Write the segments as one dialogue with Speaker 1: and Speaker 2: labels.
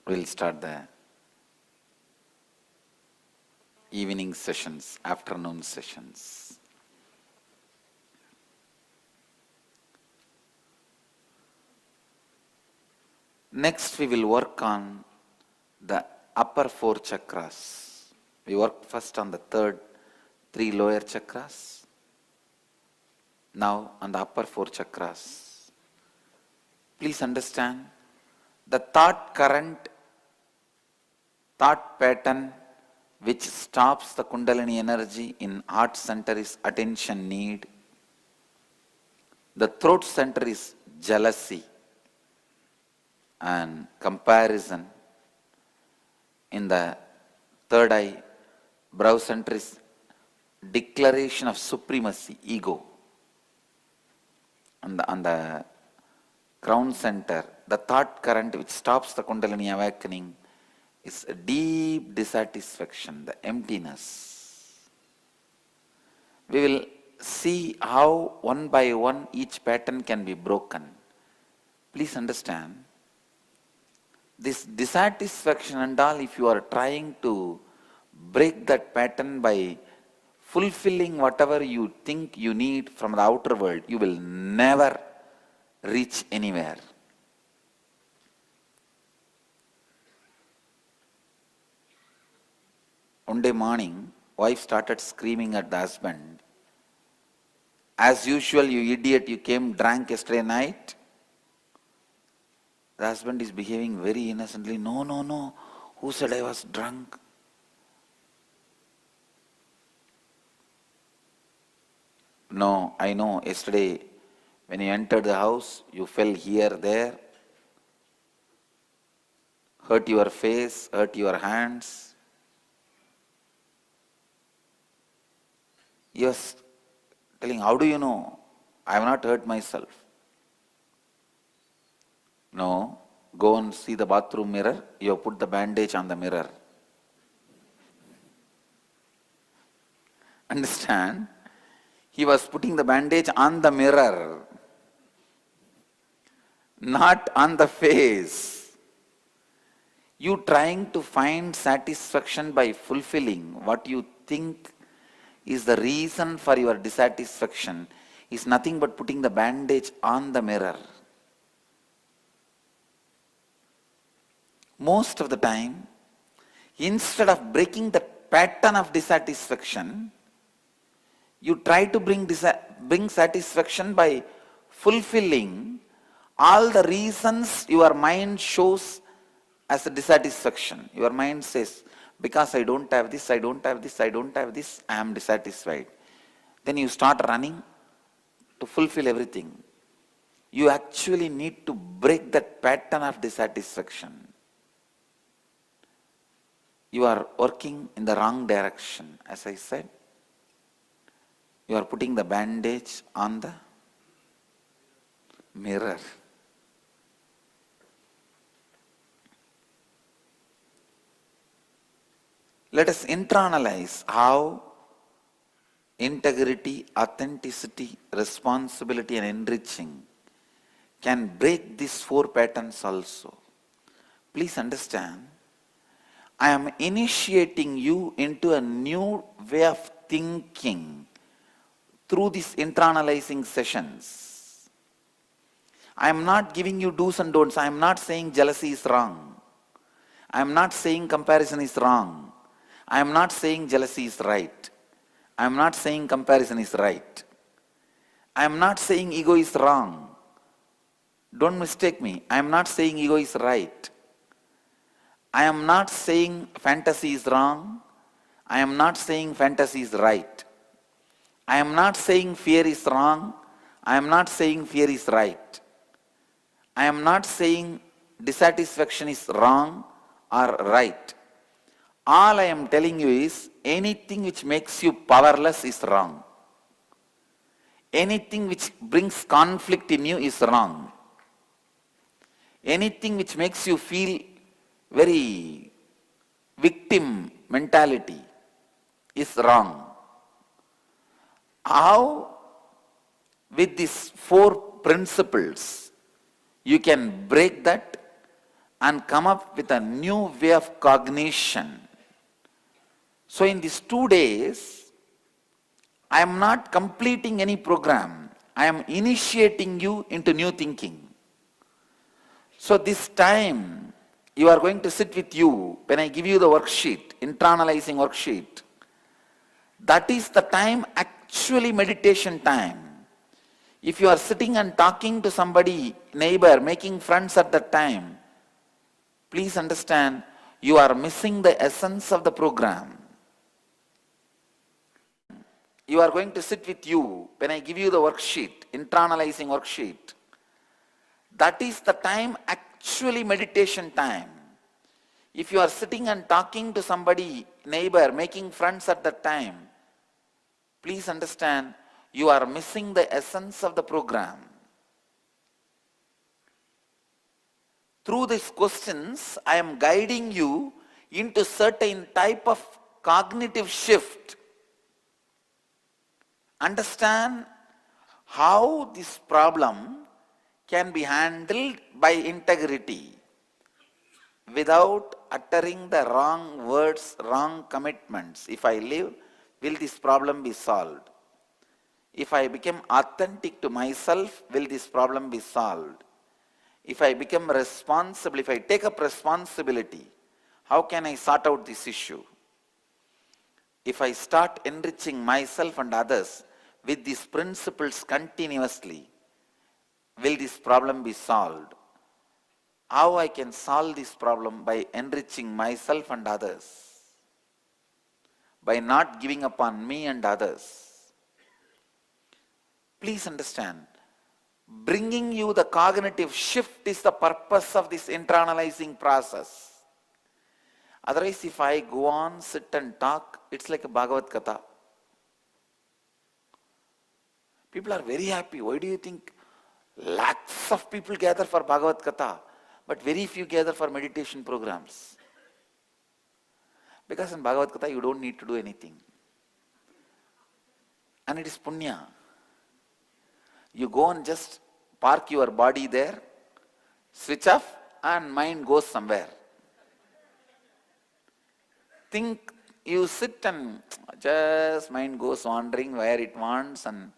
Speaker 1: We'll start the evening sessions, afternoon sessions. Next, we will work on the upper four chakras. We worked first on the three lower chakras. Now on the upper four chakras. Please understand, the thought current, thought pattern which stops the Kundalini energy in heart center is attention need. The throat center is jealousy and comparison. In the third eye, brow center is declaration of supremacy, ego. On the crown center, the thought current which stops the Kundalini awakening is a deep dissatisfaction, the emptiness. We will see how one by one each pattern can be broken. Please understand, this dissatisfaction and all, if you are trying to break that pattern by fulfilling whatever you think you need from the outer world, you will never reach anywhere. One day morning, wife started screaming at the husband, "As usual, you idiot, you came drunk yesterday night." The husband is behaving very innocently. No. Who said I was drunk? No, I know. Yesterday, when you entered the house, you fell here, there, hurt your face, hurt your hands. He was telling, "How do you know? I have not hurt myself." No, go and see the bathroom mirror. You have put the bandage on the mirror. Understand? He was putting the bandage on the mirror, not on the face. You trying to find satisfaction by fulfilling what you think is the reason for your dissatisfaction is nothing but putting the bandage on the mirror. Most of the time, instead of breaking the pattern of dissatisfaction, you try to bring satisfaction by fulfilling all the reasons your mind shows as a dissatisfaction. Your mind says, because I don't have this, I don't have this, I don't have this, I am dissatisfied. Then you start running to fulfill everything. You actually need to break that pattern of dissatisfaction. You are working in the wrong direction, as I said. You are putting the bandage on the mirror. Let us internalize how integrity, authenticity, responsibility and enriching can break these four patterns also. Please understand, I am initiating you into a new way of thinking through these internalizing sessions. I am not giving you do's and don'ts. I am not saying jealousy is wrong. I am not saying comparison is wrong. I am not saying jealousy is right. I am not saying comparison is right. I am not saying ego is wrong. Don't mistake me. I am not saying ego is right. I am not saying fantasy is wrong. I am not saying fantasy is right. I am not saying fear is wrong. I am not saying fear is right. I am not saying dissatisfaction is wrong or right. All I am telling you is anything which makes you powerless is wrong. Anything which brings conflict in you is wrong. Anything which makes you feel very victim mentality is wrong. How with these four principles you can break that and come up with a new way of cognition. So in these 2 days, I am not completing any program. I am initiating you into new thinking. So this time, you are going to sit with you when I give you the worksheet, internalizing worksheet. That is the time, actually meditation time. If you are sitting and talking to somebody, neighbor, making friends at that time, please understand, you are missing the essence of the program. You are going to sit with you when I give you the worksheet, internalizing worksheet. That is the time, actually meditation time. If you are sitting and talking to somebody, neighbor, making friends at that time, please understand, you are missing the essence of the program. Through these questions, I am guiding you into certain type of cognitive shift. Understand how this problem can be handled by integrity without uttering the wrong words, wrong commitments. If I live, will this problem be solved? If I become authentic to myself, will this problem be solved? If I become responsible, if I take up responsibility, how can I sort out this issue? If I start enriching myself and others with these principles continuously, will this problem be solved? How I can solve this problem? By enriching myself and others, by not giving up on me and others. Please understand, bringing you the cognitive shift is the purpose of this internalizing process. Otherwise, if I go on, sit and talk, it's like a Bhagavad Gita. People are very happy. Why do you think lakhs of people gather for Bhagavad Gita, but very few gather for meditation programs? Because in Bhagavad Gita, you don't need to do anything. And it is punya. You go and just park your body there, switch off, and mind goes somewhere. Think, you sit and just mind goes wandering where it wants and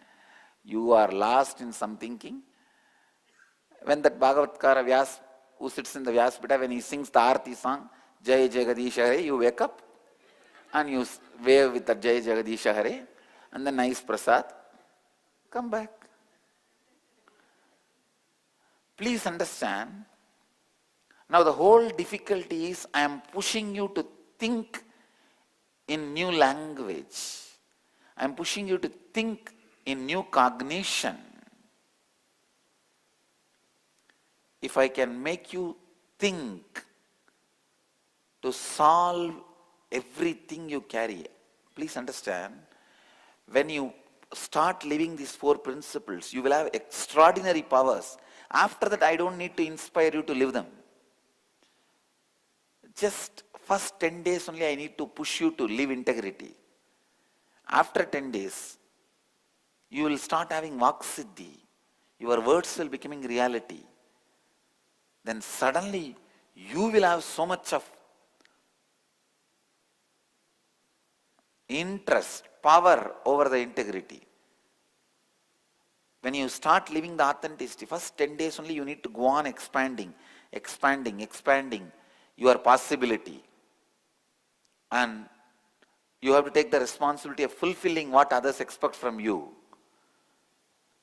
Speaker 1: you are lost in some thinking. When that Bhagavatkara Vyas, who sits in the Vyasapita, when he sings the Arti song, Jai Jagadish Hare, you wake up and you wave with the Jai Jagadish Hare and the nice prasad, come back. Please understand, now the whole difficulty is I am pushing you to think in new language. I am pushing you to think in new cognition. If I can make you think to solve everything you carry, please understand, when you start living these 4 principles, you will have extraordinary powers. After that, I don't need to inspire you to live them. Just first 10 days only I need to push you to live integrity. After 10 days, you will start having Vaksiddhi. Your words will becoming reality. Then suddenly you will have so much of interest, power over the integrity. When you start living the authenticity, first 10 days only you need to go on expanding your possibility. And you have to take the responsibility of fulfilling what others expect from you.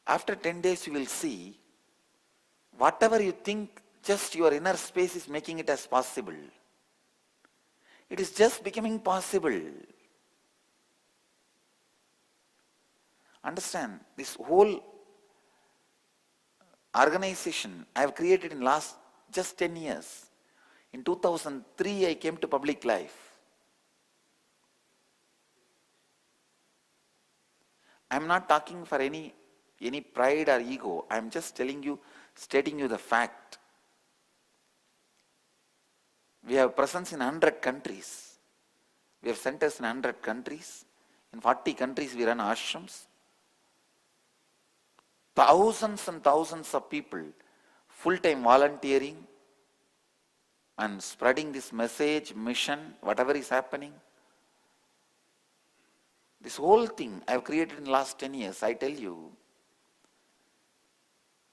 Speaker 1: After 10 days you will see, whatever you think, just your inner space is making it as possible. It is just becoming possible. Understand, this whole organization I have created in last just 10 years. In 2003 I came to public life. I am not talking for any pride or ego. I am just telling you, stating you the fact. We have presence in 100 countries. We have centers in 100 countries. In 40 countries we run ashrams. Thousands and thousands of people, full-time volunteering, and spreading this message, mission, whatever is happening. This whole thing I have created in the last 10 years, I tell you,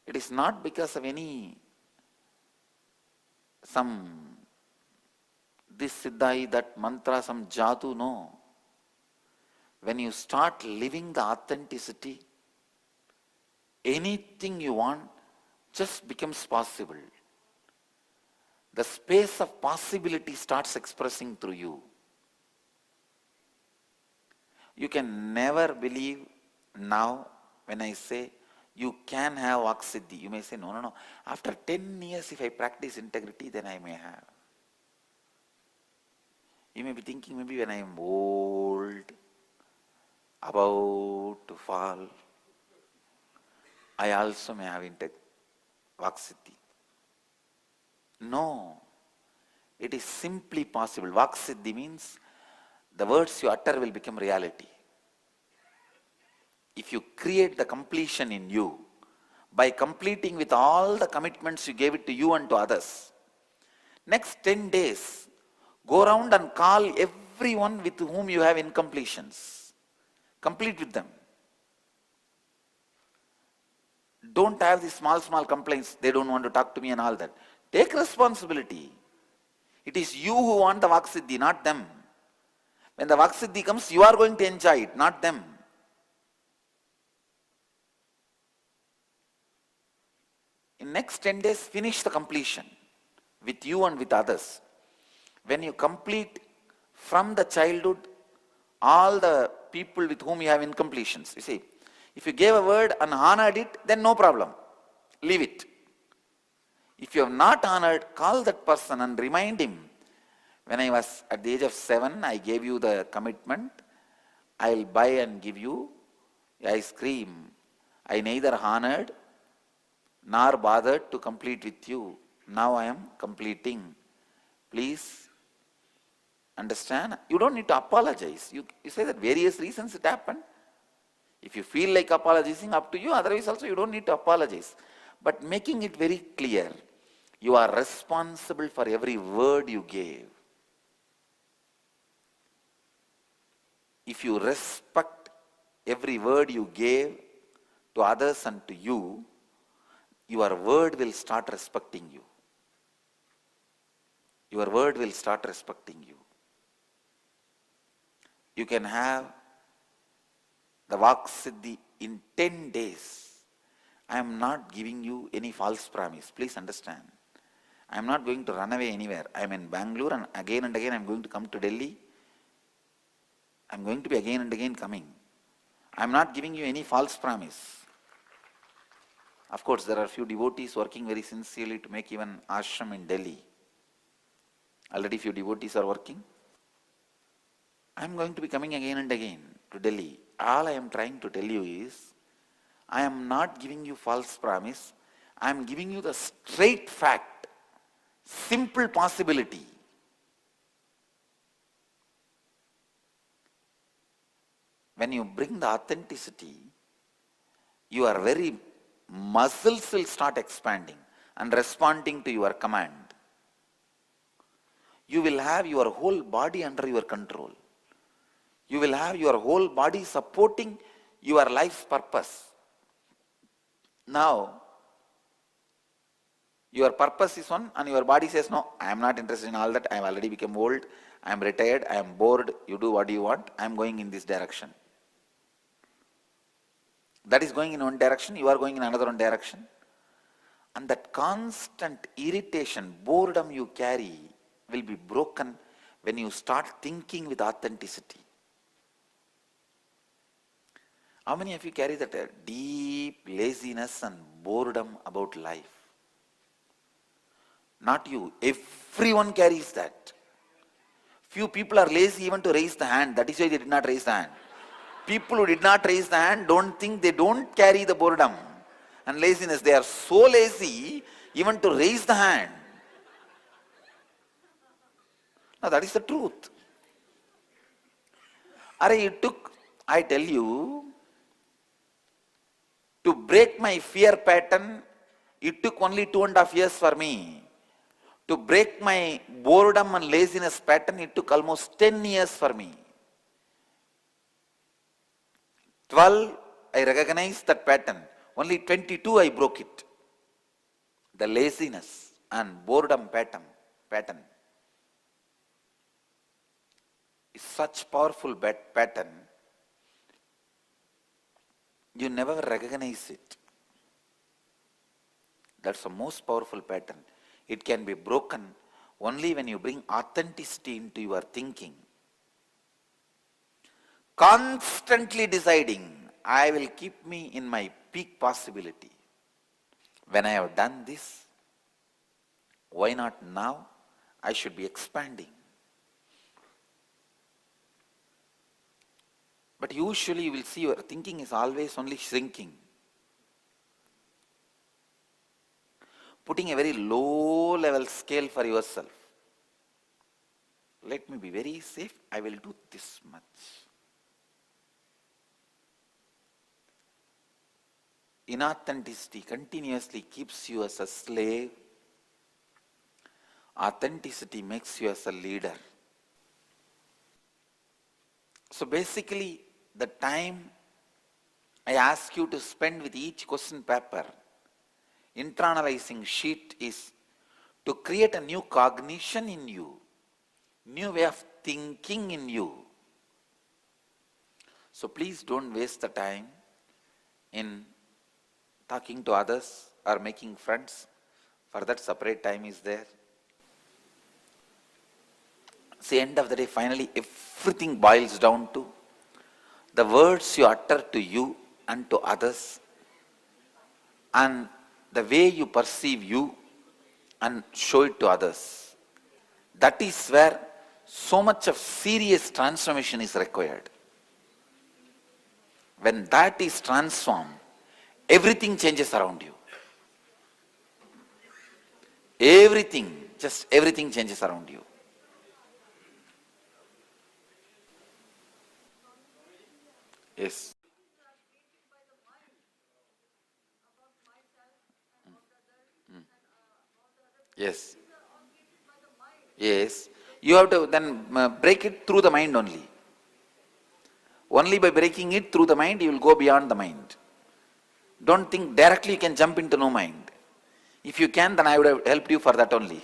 Speaker 1: it is not because of this siddhai, that mantra, some jadoo, no. When you start living the authenticity, anything you want just becomes possible. The space of possibility starts expressing through you. You can never believe now when I say you can have Vaksiddhi. You may say, no. After 10 years, if I practice integrity, then I may have. You may be thinking, maybe when I am old, about to fall, I also may have Vaksiddhi. No. It is simply possible. Vaksiddhi means the words you utter will become reality. If you create the completion in you, by completing with all the commitments you gave it to you and to others, next 10 days, go around and call everyone with whom you have incompletions. Complete with them. Don't have these small complaints, they don't want to talk to me and all that. Take responsibility. It is you who want the Vaksiddhi, not them. When the Vaksiddhi comes, you are going to enjoy it, not them. In next 10 days, finish the completion with you and with others. When you complete from the childhood, all the people with whom you have incompletions, you see, if you gave a word and honored it, then no problem. Leave it. If you have not honored, call that person and remind him. When I was at the age of 7, I gave you the commitment. I'll buy and give you ice cream. I neither honored nor bothered to complete with you. Now I am completing. Please understand. You don't need to apologize. You say that various reasons it happened. If you feel like apologizing, up to you. Otherwise also you don't need to apologize. But making it very clear, you are responsible for every word you gave. If you respect every word you gave to others and to you, your word will start respecting you. Your word will start respecting you. You can have the Vaksiddhi in 10 days. I am not giving you any false promise. Please understand. I am not going to run away anywhere. I am in Bangalore and again I am going to come to Delhi. I am going to be again and again coming. I am not giving you any false promise. Of course, there are few devotees working very sincerely to make even ashram in Delhi. Already few devotees are working. I am going to be coming again and again to Delhi. All I am trying to tell you is, I am not giving you false promise. I am giving you the straight fact, simple possibility. When you bring the authenticity, your very muscles will start expanding and responding to your command. You will have your whole body under your control. You will have your whole body supporting your life's purpose. Now, your purpose is one and your body says, no, I am not interested in all that. I have already become old. I am retired. I am bored. You do what you want. I am going in this direction. That is going in one direction. You are going in another one direction. And that constant irritation, boredom you carry will be broken when you start thinking with authenticity. How many of you carry that deep laziness and boredom about life? Not you. Everyone carries that. Few people are lazy even to raise the hand. That is why they did not raise the hand. People who did not raise the hand don't think they don't carry the boredom and laziness. They are so lazy even to raise the hand. Now that is the truth. I tell you, to break my fear pattern, it took only 2.5 years for me. To break my boredom and laziness pattern, it took almost 10 years for me. 12, I recognized that pattern. Only 22, I broke it. The laziness and boredom pattern is such powerful pattern, you never recognize it. That's the most powerful pattern. It can be broken only when you bring authenticity into your thinking. Constantly deciding, I will keep me in my peak possibility. When I have done this, why not now? I should be expanding. But usually you will see your thinking is always only shrinking. Putting a very low level scale for yourself. Let me be very safe, I will do this much. Inauthenticity continuously keeps you as a slave. Authenticity makes you as a leader. So basically, the time I ask you to spend with each question paper, internalizing sheet, is to create a new cognition in you, new way of thinking in you. So please don't waste the time in talking to others or making friends. For that separate time is there. See, end of the day, finally everything boils down to the words you utter to you and to others, and the way you perceive you and show it to others. That is where so much of serious transformation is required. When that is transformed, everything changes around you. Everything changes around you. Yes. Yes. Yes. You have to then break it through the mind only. Only by breaking it through the mind, you will go beyond the mind. Don't think directly you can jump into no mind. If you can, then I would have helped you for that only.